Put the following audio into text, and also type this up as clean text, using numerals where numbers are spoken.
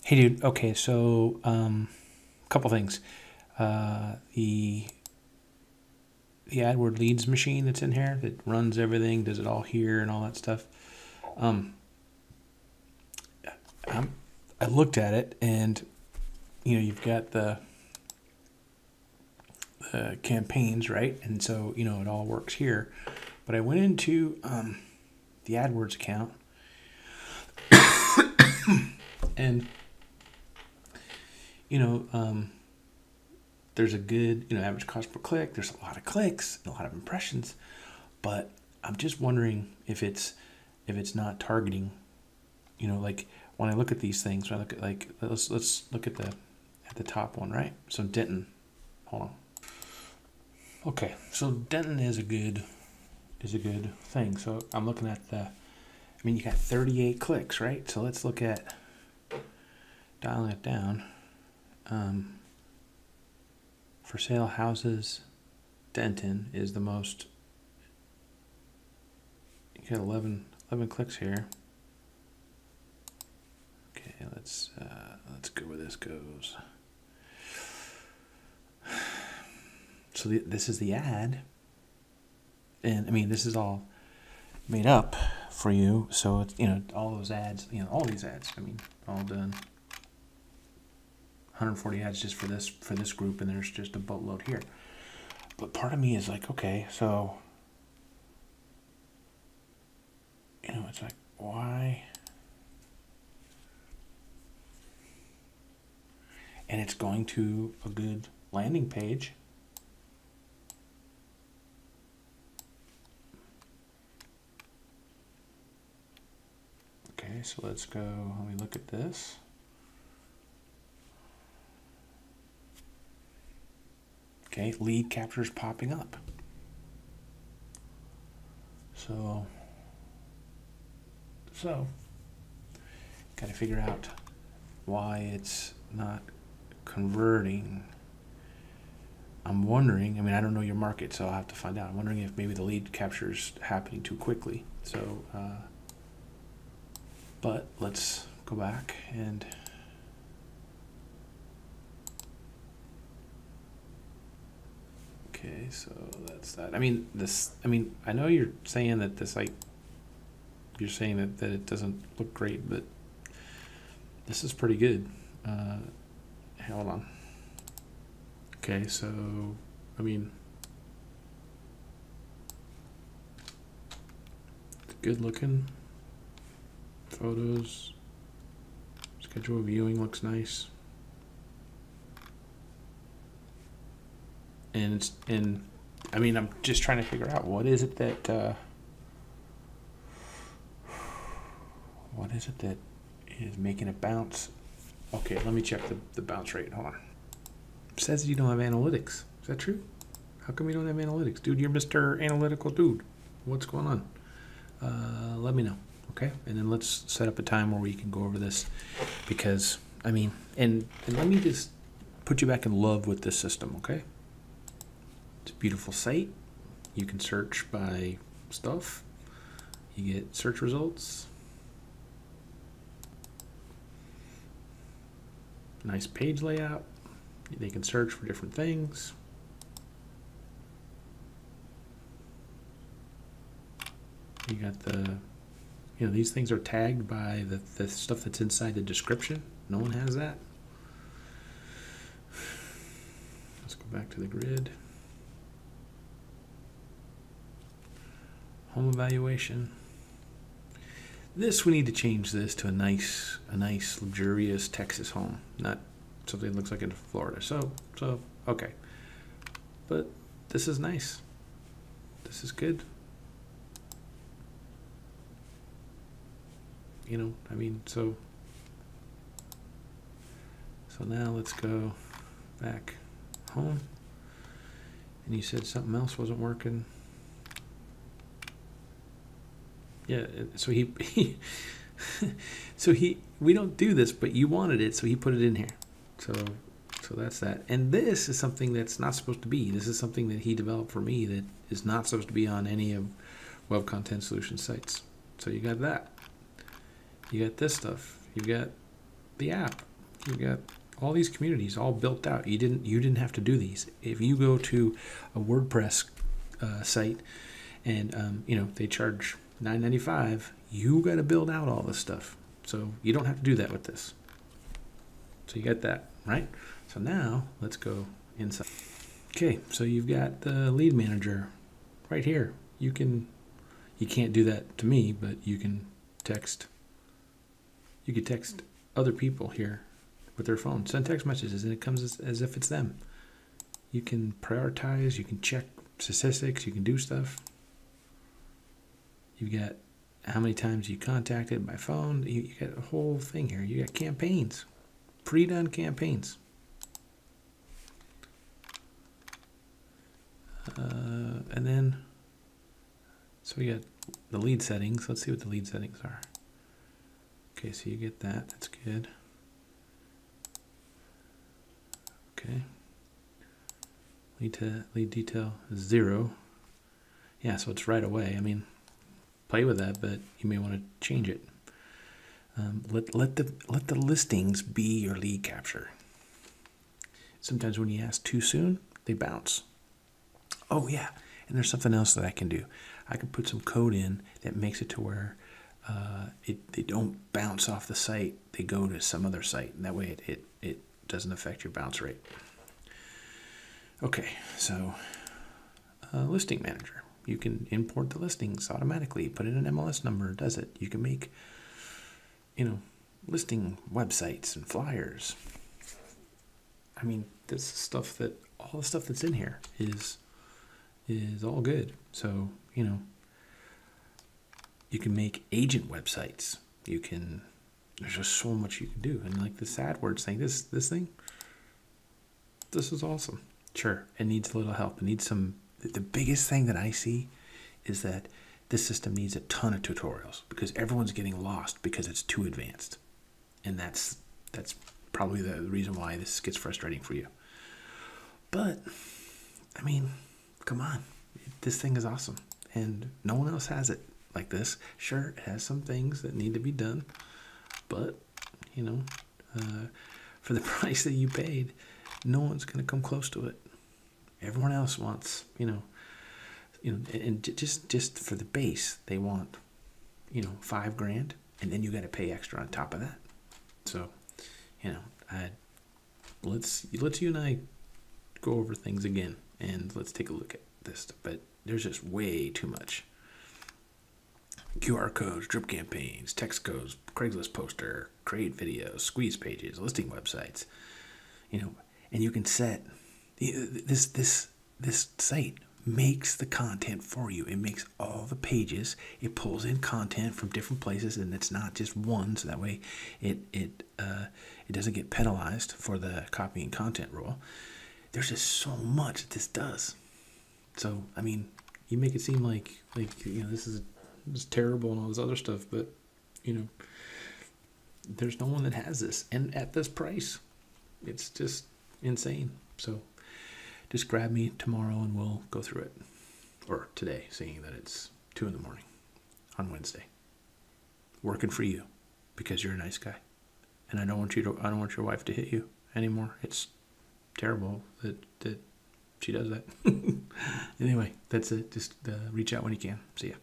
Hey dude, okay, so couple things. The AdWord leads machine that's in here that runs everything, does it all here and all that stuff. Um, I looked at it, and you've got the campaigns, right? And so it all works here. But I went into the AdWords account, and there's a good average cost per click. There's a lot of clicks, a lot of impressions, but I'm just wondering if it's not targeting. Like when I look at these things, when I look at, like, let's look at the top one, right? So Denton, hold on. Okay, so Denton is a good thing. So I'm looking at you got 38 clicks, right? So let's look at dialing it down. For sale houses, Denton is the most. You got 11 clicks here. Okay, let's go where this goes. So this is the ad, and this is all made up for you. So it's all those ads, all these ads. All done. 140 ads just for this group, and there's just a boatload here. But part of me is like, okay, so it's like, why? And it's going to a good landing page. Okay, so let's go, let me look at this. Okay, lead captures popping up. So got to figure out why it's not converting. I'm wondering, I don't know your market, so I'll have to find out. I'm wondering if maybe the lead capture is happening too quickly. So, but let's go back and okay, so that's that. I know you're saying that this, like, you're saying that it doesn't look great, but this is pretty good. Hold on. Okay, so, good looking. Photos. Schedule viewing looks nice. And I'm just trying to figure out what is it that is making it bounce. Okay, let me check the bounce rate. Hold on. It says you don't have analytics. Is that true? How come you don't have analytics? Dude, you're Mr. Analytical Dude. What's going on? Let me know, okay? And then let's set up a time where we can go over this, because, and let me just put you back in love with this system, okay? It's a beautiful site. You can search by stuff. You get search results. Nice page layout. They can search for different things. You got these things are tagged by the stuff that's inside the description. No one has that. Let's go back to the grid. Home evaluation. This, we need to change this to a nice luxurious Texas home, not something that looks like in Florida. So okay, but this is nice. This is good. So now let's go back home. And you said something else wasn't working. Yeah, so we don't do this, but you wanted it, so he put it in here. So that's that. And this is something that's not supposed to be. This is something that he developed for me that is not supposed to be on any of Web Content Solutions sites. So you got that. You got this stuff. You got the app. You got all these communities all built out. You didn't have to do these. If you go to a WordPress site and they charge $9.95, you got to build out all this stuff. So you don't have to do that with this. So you got that, right? So now let's go inside. Okay, so you've got the lead manager right here. You can't do that to me, but you can text other people here with their phone. Send text messages and it comes as if it's them. You can prioritize, you can check statistics, you can do stuff. You've got how many times you contacted by phone. You got a whole thing here. You got campaigns, pre-done campaigns. And then, so we got the lead settings. Let's see what the lead settings are. Okay, so you get that. That's good. Okay. Lead detail is 0. Yeah, so it's right away. I mean, play with that, but you may want to change it. Let the listings be your lead capture. Sometimes when you ask too soon, they bounce. Oh yeah, and there's something else that I can do. I can put some code in that makes it to where they don't bounce off the site. They go to some other site, and that way it doesn't affect your bounce rate. Okay, so listing manager. You can import the listings automatically. Put in an MLS number. It does it. You can make, listing websites and flyers. I mean, this stuff all the stuff that's in here is all good. So, you can make agent websites. There's just so much you can do. And like this AdWords thing, this thing, this is awesome. Sure, it needs a little help. It needs the biggest thing that I see is that this system needs a ton of tutorials because everyone's getting lost because it's too advanced. And that's probably the reason why this gets frustrating for you. But, I mean, come on. This thing is awesome. And no one else has it like this. Sure, it has some things that need to be done. But, for the price that you paid, no one's going to come close to it. Everyone else wants, and just for the base, they want, $5,000, and then you got to pay extra on top of that. So, let's you and I go over things again, and let's take a look at this. But there's just way too much. QR codes, drip campaigns, text codes, Craigslist poster, create videos, squeeze pages, listing websites, and you can set this site makes the content for you. It makes all the pages. It pulls in content from different places, and it's not just one. So that way, it doesn't get penalized for the copying content rule. There's just so much that this does. So I mean, you make it seem like this is terrible and all this other stuff, but there's no one that has this, and at this price, it's just insane. So just grab me tomorrow and we'll go through it, or today, seeing that it's 2 in the morning on Wednesday. Working for you because you're a nice guy, and I don't want your wife to hit you anymore. It's terrible that she does that. Anyway, that's it. Just reach out when you can. See ya.